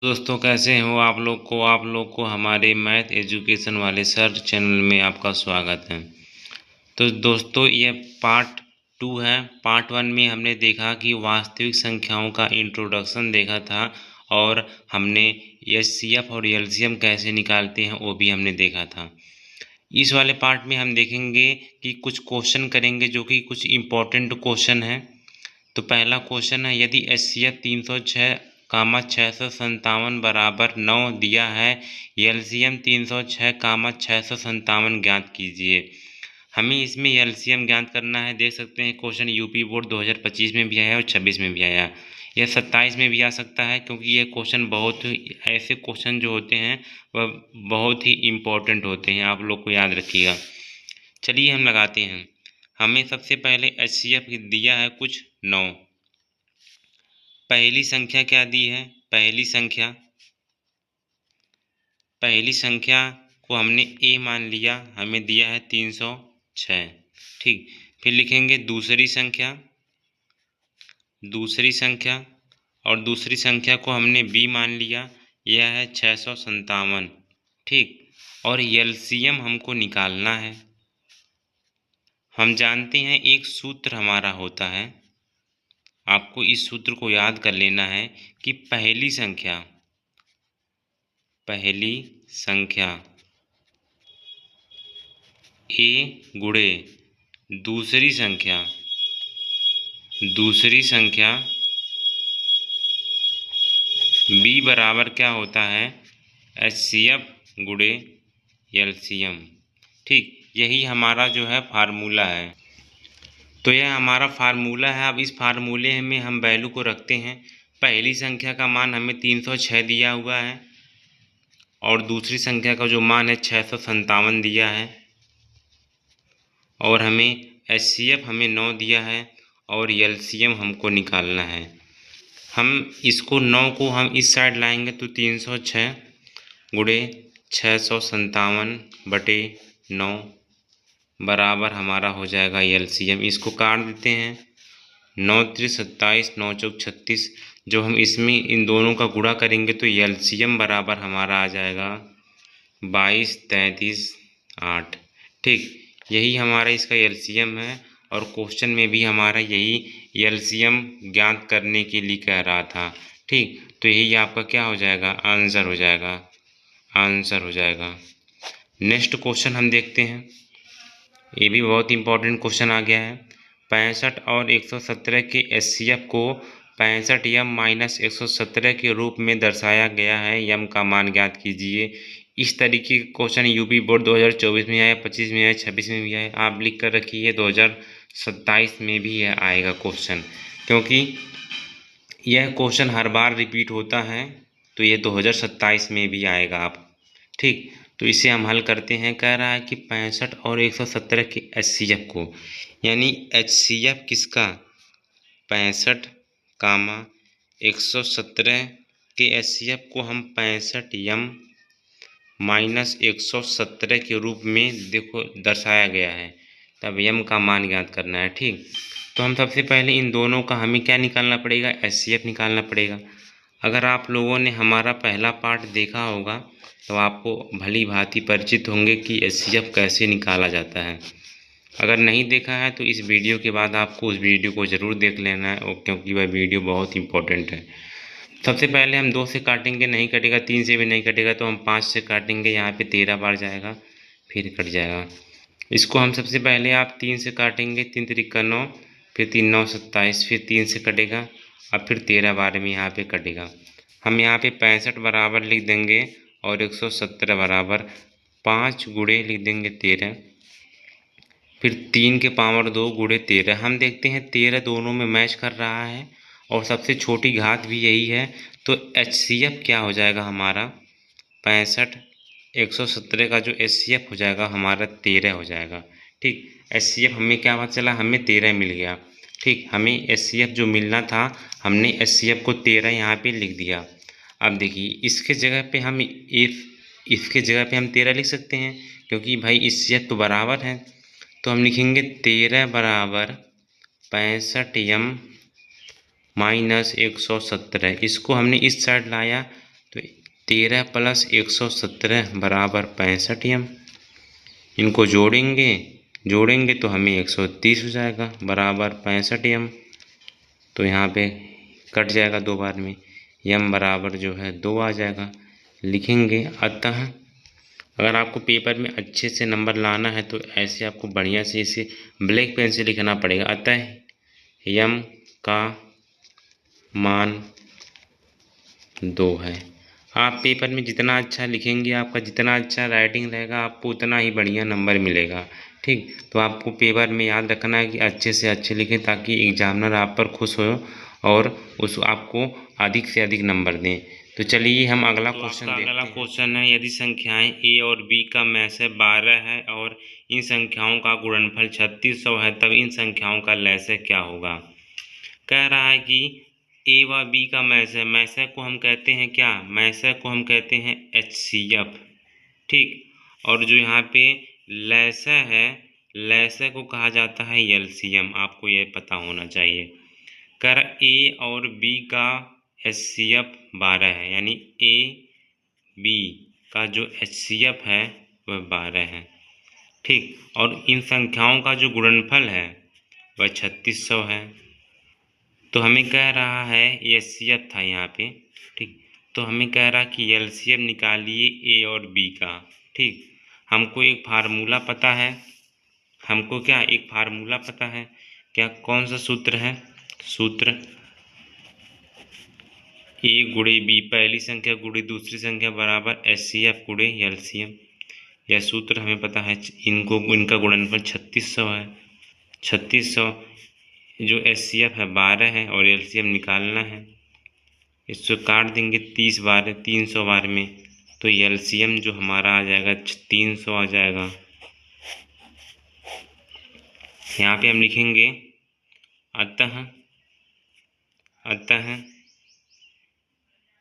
दोस्तों कैसे हो आप लोग को हमारे मैथ एजुकेशन वाले सर चैनल में आपका स्वागत है। तो दोस्तों ये पार्ट 2 है। पार्ट 1 में हमने देखा कि वास्तविक संख्याओं का इंट्रोडक्शन देखा था और हमने एचसीएफ और एलसीएम कैसे निकालते हैं वो भी हमने देखा था। इस वाले पार्ट में हम देखेंगे कि कुछ क्वेश्चन करेंगे जो कि कुछ इम्पोर्टेंट क्वेश्चन है। तो पहला क्वेश्चन है, यदि एचसीएफ 306 कामा 657 बराबर 9 दिया है, एलसीएम 306 कामा 657 ज्ञात कीजिए। हमें इसमें एलसीएम ज्ञात करना है। देख सकते हैं क्वेश्चन यूपी बोर्ड 2025 में भी आया और 26 में भी आया। यह 27 में भी आ सकता है क्योंकि ये क्वेश्चन बहुत ऐसे क्वेश्चन जो होते हैं वह बहुत ही इम्पोर्टेंट होते हैं, आप लोग को याद रखिएगा। चलिए हम लगाते हैं। हमें सबसे पहले एचसीएफ दिया है कुछ 9। पहली संख्या क्या दी है? पहली संख्या को हमने ए मान लिया, हमें दिया है 306। ठीक, फिर लिखेंगे दूसरी संख्या और दूसरी संख्या को हमने बी मान लिया, यह है 657। ठीक, और एलसीएम हमको निकालना है। हम जानते हैं एक सूत्र हमारा होता है, आपको इस सूत्र को याद कर लेना है कि पहली संख्या ए गुणे दूसरी संख्या बी बराबर क्या होता है? एचसीएफ गुणे एलसीएम। ठीक, यही हमारा जो है फार्मूला है। तो यह हमारा फार्मूला है। अब इस फार्मूले में हम वैल्यू को रखते हैं। पहली संख्या का मान हमें 306 दिया हुआ है और दूसरी संख्या का जो मान है 657 दिया है, और हमें एचसीएफ हमें 9 दिया है और एलसीएम हमको निकालना है। हम इसको 9 को हम इस साइड लाएंगे तो 306 गुणे 657 बटे 9 बराबर हमारा हो जाएगा एलसीएम। इसको काट देते हैं, 9 त्रिक 27, 9 चौक 36। जो हम इसमें इन दोनों का गुणा करेंगे तो एलसीएम बराबर हमारा आ जाएगा 22, 33, 8। ठीक, यही हमारा इसका एलसीएम है और क्वेश्चन में भी हमारा यही एलसीएम ज्ञात करने के लिए कह रहा था। ठीक, तो यही आपका क्या हो जाएगा? आंसर हो जाएगा। नेक्स्ट क्वेश्चन हम देखते हैं। ये भी बहुत इंपॉर्टेंट क्वेश्चन आ गया है। 65 और 117 के एचसीएफ को 65 यम माइनस 117 के रूप में दर्शाया गया है, यम का मान ज्ञात कीजिए। इस तरीके के क्वेश्चन यूपी बोर्ड 2024 में आया, 25 में आया, 26 में भी आया। आप लिख कर रखिए 2027 में भी यह आएगा क्वेश्चन, क्योंकि यह क्वेश्चन हर बार रिपीट होता है, तो ये 2027 में भी आएगा। आप ठीक, तो इसे हम हल करते हैं। कह रहा है कि 65 और 117 के एचसीएफ को, यानी एचसीएफ किसका? 65 कामा 117 के एचसीएफ को हम 65 यम माइनस 117 के रूप में देखो दर्शाया गया है, तब यम का मान ज्ञात करना है। ठीक, तो हम सबसे पहले इन दोनों का हमें क्या निकालना पड़ेगा? एचसीएफ निकालना पड़ेगा। अगर आप लोगों ने हमारा पहला पार्ट देखा होगा तो आपको भली भांति परिचित होंगे कि एचसीएफ कैसे निकाला जाता है। अगर नहीं देखा है तो इस वीडियो के बाद आपको उस वीडियो को ज़रूर देख लेना है, क्योंकि वह वीडियो बहुत इंपॉर्टेंट है। सबसे पहले हम 2 से काटेंगे, नहीं कटेगा, 3 से भी नहीं कटेगा, तो हम 5 से काटेंगे। यहाँ पे 13 बार जाएगा, फिर कट जाएगा। इसको हम सबसे पहले आप 3 से काटेंगे, 3 त्रिका 9, फिर 3 9 27, फिर 3 से कटेगा, अब फिर 13 बार में यहाँ पे कटेगा। हम यहाँ पे 65 बराबर लिख देंगे और 117 बराबर 5 गुणे लिख देंगे 13, फिर 3 के पावर 2 गुणे 13। हम देखते हैं 13 दोनों में मैच कर रहा है और सबसे छोटी घात भी यही है, तो एचसीएफ क्या हो जाएगा हमारा? 65 117 का जो एचसीएफ हो जाएगा हमारा 13 हो जाएगा। ठीक, एचसीएफ हमें क्या पता चला? हमें 13 मिल गया। ठीक, हमें एचसीएफ जो मिलना था हमने एचसीएफ को 13 यहाँ पे लिख दिया। अब देखिए इसके जगह पे हम इसके जगह पे हम 13 लिख सकते हैं, क्योंकि भाई एचसीएफ तो बराबर है। तो हम लिखेंगे 13 बराबर 65 यम माइनस 117। इसको हमने इस साइड लाया तो 13 + 117 बराबर 65m। इनको जोड़ेंगे तो हमें 130 हो जाएगा बराबर 65m। तो यहाँ पे कट जाएगा 2 बार में, m बराबर जो है 2 आ जाएगा। लिखेंगे अतः अगर आपको पेपर में अच्छे से नंबर लाना है तो ऐसे आपको बढ़िया से इसे ब्लैक पेन से लिखना पड़ेगा। अतः m का मान 2 है। आप पेपर में जितना अच्छा लिखेंगे, आपका जितना अच्छा राइटिंग रहेगा, आपको उतना ही बढ़िया नंबर मिलेगा। ठीक, तो आपको पेपर में याद रखना है कि अच्छे से अच्छे लिखें ताकि एग्जामिनर आप पर खुश हो और उस आपको अधिक से अधिक नंबर दें। तो चलिए हम अगला क्वेश्चन देखते हैं। अगला क्वेश्चन है, यदि संख्याएं a और b का मैसे 12 है और इन संख्याओं का गुणनफल 3600 है, तब इन संख्याओं का लैसे क्या होगा। कह रहा है कि a व b का मैसे को हम कहते हैं क्या, मैसे को हम कहते हैं HCF। ठीक, और जो यहाँ पे लैसे है, लैसे को कहा जाता है LCM। आपको ये पता होना चाहिए। कर a और b का HCF 12 है, यानी a b का जो HCF है वह 12 है। ठीक, और इन संख्याओं का जो गुणनफल है वह 3600 है। तो हमें कह रहा है ये HCF था यहाँ पे। ठीक, तो हमें कह रहा कि LCM निकालिए a और b का। ठीक, हमको एक फार्मूला पता है, हमको क्या एक फार्मूला पता है, क्या कौन सा सूत्र है, सूत्र a गुणे b, पहली संख्या गुणे दूसरी संख्या बराबर HCF गुणे LCM। यह सूत्र हमें पता है। इनका गुणनफल 3600 है। 3600 जो HCF है 12 है और LCM निकालना है। इसको काट देंगे 30 बार 300 बार में, तो LCM जो हमारा आ जाएगा 300 आ जाएगा। यहाँ पे हम लिखेंगे अतः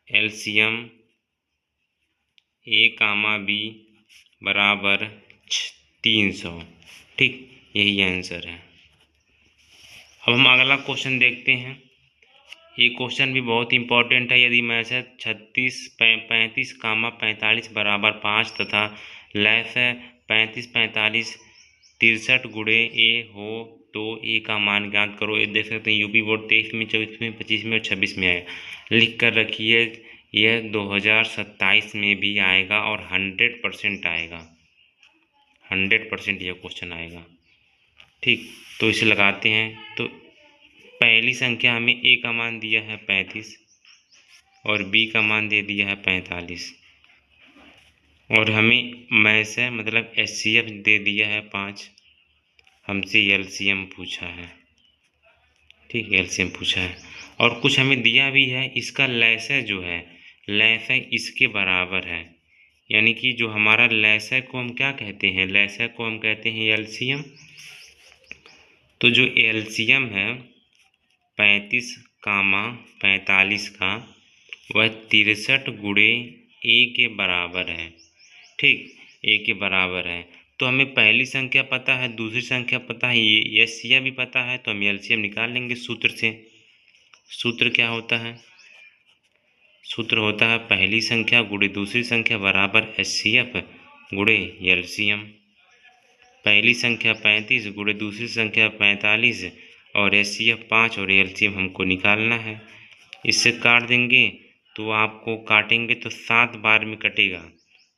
LCM a, b बराबर 300। ठीक, यही आंसर है। अब हम अगला क्वेश्चन देखते हैं। ये क्वेश्चन भी बहुत इंपॉर्टेंट है। यदि मैसे 36, 35, 45 बराबर 5 तथा लैसे 35, 45, 63 गुणे a हो तो a का मान ज्ञात करो। ये देख सकते हैं यूपी बोर्ड 23 में, 24 में, 25 में और 26 में आया। लिख कर रखिए, यह 2027 में भी आएगा और 100% आएगा। 100% यह क्वेश्चन आएगा। ठीक, तो इसे लगाते हैं। तो पहली संख्या हमें a का मान दिया है 35 और b का मान दे दिया है 45 और हमें मैसे मतलब HCF दे दिया है 5। हमसे LCM पूछा है। ठीक, LCM पूछा है और कुछ हमें दिया भी है। इसका लैसे जो है, लैसे इसके बराबर है, यानी कि जो हमारा लैसे को हम क्या कहते हैं, लैसे को हम कहते हैं LCM। तो जो LCM है 35, 45 का वह 63 गुणे a के बराबर है। ठीक, a के बराबर है। तो हमें पहली संख्या पता है, दूसरी संख्या पता है, ये HCF भी पता है, तो हम LCM निकाल लेंगे सूत्र से। सूत्र क्या होता है, सूत्र होता है पहली संख्या गुणे दूसरी संख्या बराबर HCF गुणे LCM। पहली संख्या 35 गुणे दूसरी संख्या 45 और HCF 5 और LCM हमको निकालना है। इससे काट देंगे तो आपको काटेंगे तो 7 बार में कटेगा।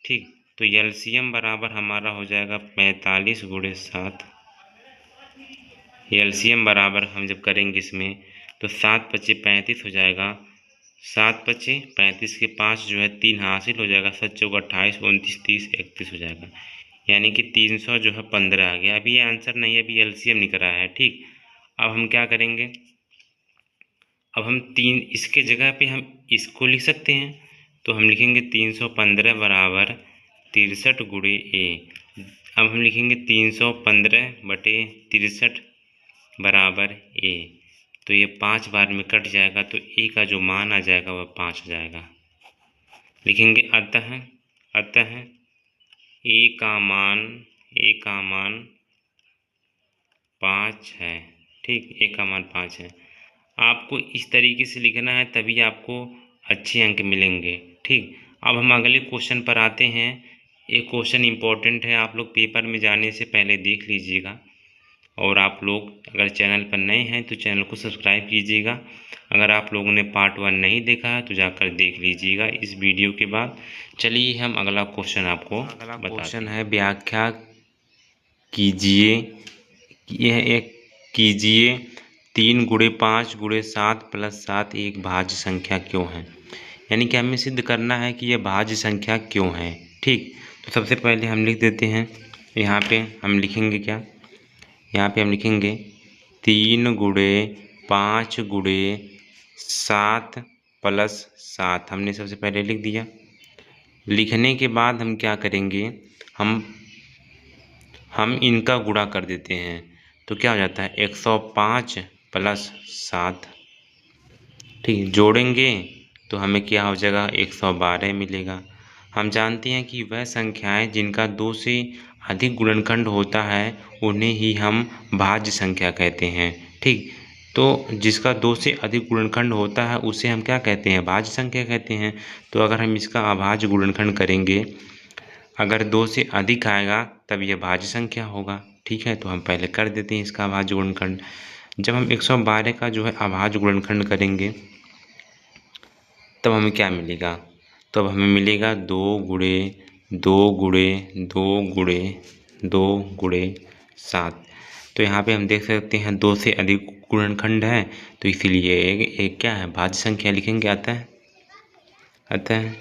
ठीक, तो LCM बराबर हमारा हो जाएगा 45 गुणे 7। LCM बराबर हम जब करेंगे इसमें तो 7 पचे 35 हो जाएगा। 7 पचे 35 के 5 जो है 3 हासिल हो जाएगा। 7 चौक 28, 29, 30, 31 हो जाएगा, यानी कि 300 जो है 15 आ गया। अभी ये आंसर नहीं है, अभी LCM निकल रहा है। ठीक, अब हम क्या करेंगे, अब हम इसके जगह पे हम इसको लिख सकते हैं। तो हम लिखेंगे 315 बराबर 63 गुणे a। अब हम लिखेंगे 315 बटे 63 बराबर a। तो ये 5 बार में कट जाएगा, तो a का जो मान आ जाएगा वह 5 आ जाएगा। लिखेंगे अतः a का मान 5 है। ठीक, a का मान 5 है। आपको इस तरीके से लिखना है, तभी आपको अच्छे अंक मिलेंगे। ठीक, अब हम अगले क्वेश्चन पर आते हैं। एक क्वेश्चन इम्पोर्टेंट है, आप लोग पेपर में जाने से पहले देख लीजिएगा। और आप लोग अगर चैनल पर नए हैं तो चैनल को सब्सक्राइब कीजिएगा। अगर आप लोगों ने पार्ट 1 नहीं देखा है तो जाकर देख लीजिएगा इस वीडियो के बाद। चलिए हम अगला क्वेश्चन आपको क्वेश्चन है, व्याख्या कीजिए, यह एक कीजिए 3 × 5 × 7 + 7 एक भाज्य संख्या क्यों है। यानी कि हमें सिद्ध करना है कि यह भाज्य संख्या क्यों है। ठीक, तो सबसे पहले हम लिख देते हैं, यहाँ पे हम लिखेंगे क्या, यहाँ पे हम लिखेंगे 3 × 5 × 7 + 7। हमने सबसे पहले लिख दिया। लिखने के बाद हम क्या करेंगे, हम इनका गुणा कर देते हैं, तो क्या हो जाता है 105 + 7। ठीक, जोड़ेंगे तो हमें क्या हो जाएगा 112 मिलेगा। हम जानते हैं कि वह संख्याएं जिनका 2 से अधिक गुणनखंड होता है उन्हें ही हम भाज्य संख्या कहते हैं। ठीक, तो जिसका 2 से अधिक गुणनखंड होता है उसे हम क्या कहते हैं, भाज्य संख्या कहते हैं। तो अगर हम इसका अभाज्य गुणनखंड करेंगे, अगर 2 से अधिक आएगा तब यह भाज्य संख्या होगा। ठीक है, तो हम पहले कर देते हैं इसका अभाज्य गुणनखंड। जब हम 112 का जो है अभाज्य गुणनखंड करेंगे तब हमें क्या मिलेगा, तब हमें मिलेगा 2 × 2 × 2 × 2 × 7। तो यहाँ पे हम देख सकते हैं 2 से अधिक गुणनखंड है, तो इसीलिए एक क्या है, भाज्य संख्या लिखेंगे। अतः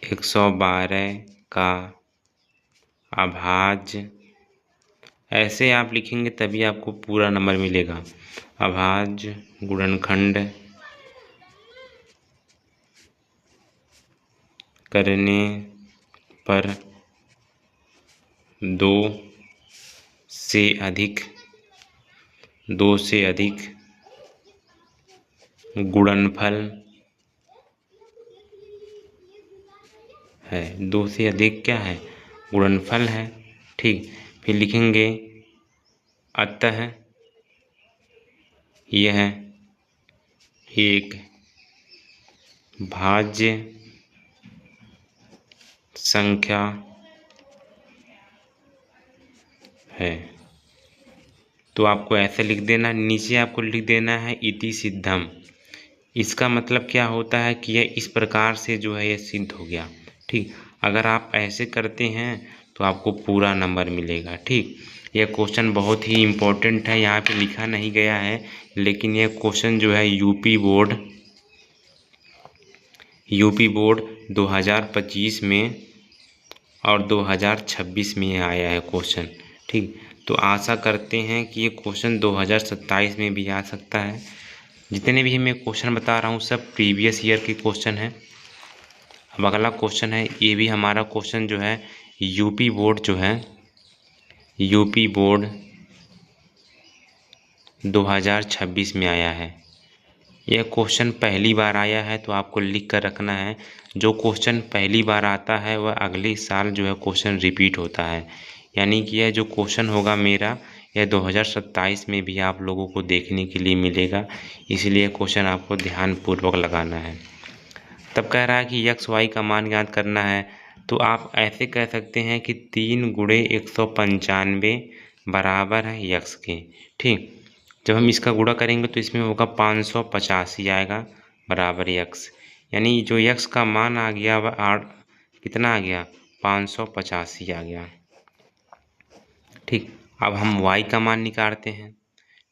112 का अभाज्य, ऐसे आप लिखेंगे तभी आपको पूरा नंबर मिलेगा। अभाज्य गुणनखंड करने पर 2 से अधिक गुणनफल है, 2 से अधिक क्या है, गुणनफल है। ठीक, फिर लिखेंगे अतः यह एक भाज्य संख्या है। तो आपको ऐसे लिख देना, नीचे आपको लिख देना है इति सिद्धम। इसका मतलब क्या होता है कि यह इस प्रकार से जो है यह सिद्ध हो गया। ठीक, अगर आप ऐसे करते हैं तो आपको पूरा नंबर मिलेगा। ठीक, यह क्वेश्चन बहुत ही इम्पोर्टेंट है, यहाँ पे लिखा नहीं गया है, लेकिन यह क्वेश्चन जो है यूपी बोर्ड 2025 में और 2026 में आया है क्वेश्चन। ठीक, तो आशा करते हैं कि ये क्वेश्चन 2027 में भी आ सकता है। जितने भी मैं क्वेश्चन बता रहा हूँ सब प्रीवियस ईयर के क्वेश्चन हैं। अब अगला क्वेश्चन है, ये भी हमारा क्वेश्चन जो है यूपी बोर्ड 2026 में आया है। यह क्वेश्चन पहली बार आया है तो आपको लिख कर रखना है। जो क्वेश्चन पहली बार आता है वह अगले साल जो है क्वेश्चन रिपीट होता है। यानी कि यह जो क्वेश्चन होगा मेरा, यह 2027 में भी आप लोगों को देखने के लिए मिलेगा। इसलिए क्वेश्चन आपको ध्यानपूर्वक लगाना है। तब कह रहा है कि x y का मान ज्ञात करना है, तो आप ऐसे कह सकते हैं कि 3 × 195 बराबर है x के। ठीक, जब हम इसका गुणा करेंगे तो इसमें होगा 585 आएगा बराबर x। यानी जो x का मान आ गया वह कितना आ गया, 585 आ गया। ठीक, अब हम y का मान निकालते हैं।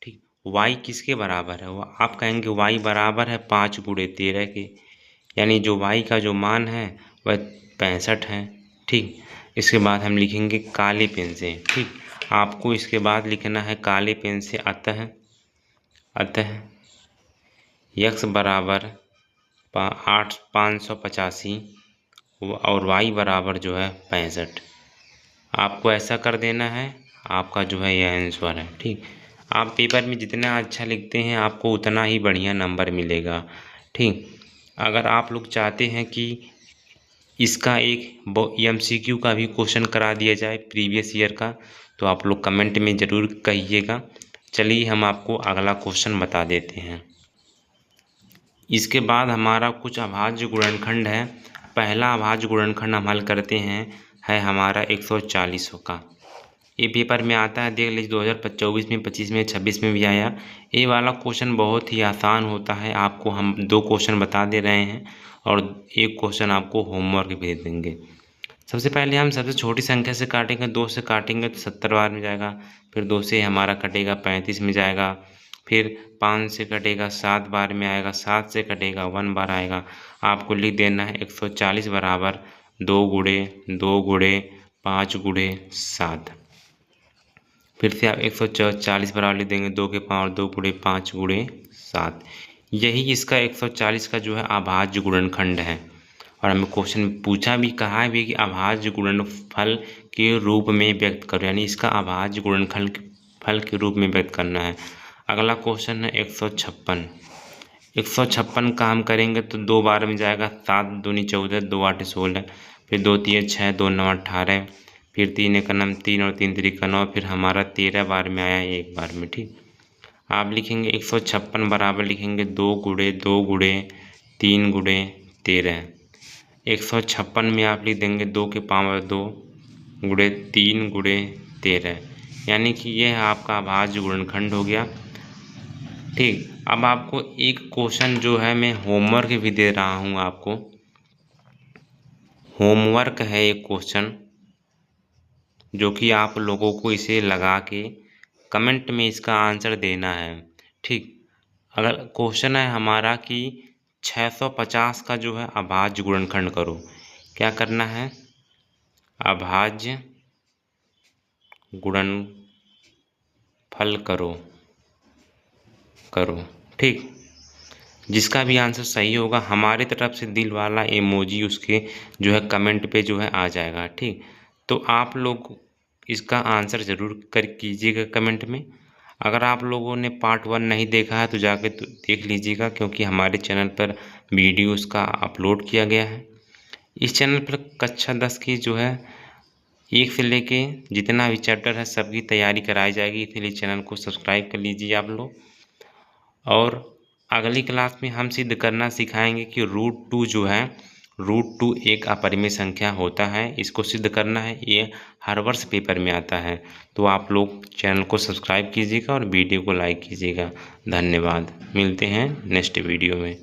ठीक, y किसके बराबर है, वह आप कहेंगे y बराबर है 5 × 13 के। यानी जो y का जो मान है वह 65 है। ठीक, इसके बाद हम लिखेंगे काले पेन से। ठीक, आपको इसके बाद लिखना है काले पेन से अतः x बराबर 585 और y बराबर जो है 65। आपको ऐसा कर देना है, आपका जो है यह आंसर है। ठीक, आप पेपर में जितना अच्छा लिखते हैं आपको उतना ही बढ़िया नंबर मिलेगा। ठीक, अगर आप लोग चाहते हैं कि इसका एक MCQ का भी क्वेश्चन करा दिया जाए प्रीवियस ईयर का, तो आप लोग कमेंट में ज़रूर कहिएगा। चलिए हम आपको अगला क्वेश्चन बता देते हैं। इसके बाद हमारा कुछ अभाज्य गुणनखंड है। पहला अभाज्य गुणनखंड हम हल करते हैं, है हमारा 140 का। ये पेपर में आता है, देख लीजिए 2024 में, 25 में, 26 में भी आया। ये वाला क्वेश्चन बहुत ही आसान होता है। आपको हम 2 क्वेश्चन बता दे रहे हैं और 1 क्वेश्चन आपको होमवर्क भी दे देंगे। सबसे पहले हम सबसे छोटी संख्या से काटेंगे, 2 से काटेंगे तो 70 बार में जाएगा। फिर 2 से हमारा कटेगा 35 में जाएगा। फिर 5 से कटेगा 7 बार में आएगा। 7 से कटेगा 1 बार आएगा। आपको लिख देना है 140 बराबर 2 गुणे 2 गुणे 5 गुणे 7। फिर से आप 140 बराबर लिख देंगे 2 के पावर 2 गुणे 5 गुणे 7। यही इसका 140 का जो है अभाज्य गुणनखंड है। और हमें क्वेश्चन पूछा भी, कहा भी कि अभाज्य गुणनफल के रूप में व्यक्त करो, यानी इसका अभाज्य गुणनखंड फल के रूप में व्यक्त करना है। अगला क्वेश्चन है 156। 156 का हम करेंगे तो 2 बार में जाएगा। 7 दूनी 14, 2 8 16, फिर 2 3 6, 2 9 18, फिर 3 1 9 3 और 3 3 9, फिर हमारा 13 बार में आया 1 बार में। ठीक, आप लिखेंगे 156 बराबर लिखेंगे 2 गुणे 2 गुणे 3 गुणे 13। 156 में आप लिख देंगे 2 के पावर 2 गुणे 3 गुणे 13, यानी कि यह आपका अभाज्य गुणनखंड हो गया। ठीक, अब आपको एक क्वेश्चन जो है मैं होमवर्क भी दे रहा हूँ। आपको होमवर्क है एक क्वेश्चन, जो कि आप लोगों को इसे लगा के कमेंट में इसका आंसर देना है। ठीक, अगर क्वेश्चन है हमारा कि 650 का जो है अभाज्य गुणनखंड करो। क्या करना है? अभाज्य गुणनफल करो। ठीक, जिसका भी आंसर सही होगा हमारी तरफ से दिल वाला इमोजी उसके जो है कमेंट पे जो है आ जाएगा। ठीक, तो आप लोग इसका आंसर ज़रूर कीजिएगा कमेंट में। अगर आप लोगों ने पार्ट 1 नहीं देखा है तो जाके तो देख लीजिएगा, क्योंकि हमारे चैनल पर वीडियोस का अपलोड किया गया है। इस चैनल पर कक्षा 10 की जो है 1 से लेके जितना भी चैप्टर है सबकी तैयारी कराई जाएगी, इसलिए चैनल को सब्सक्राइब कर लीजिए आप लोग। और अगली क्लास में हम सिद्ध करना सिखाएंगे कि √2 जो है, √2 एक अपरिमेय संख्या होता है। इसको सिद्ध करना है, ये हर वर्ष पेपर में आता है। तो आप लोग चैनल को सब्सक्राइब कीजिएगा और वीडियो को लाइक कीजिएगा। धन्यवाद, मिलते हैं नेक्स्ट वीडियो में।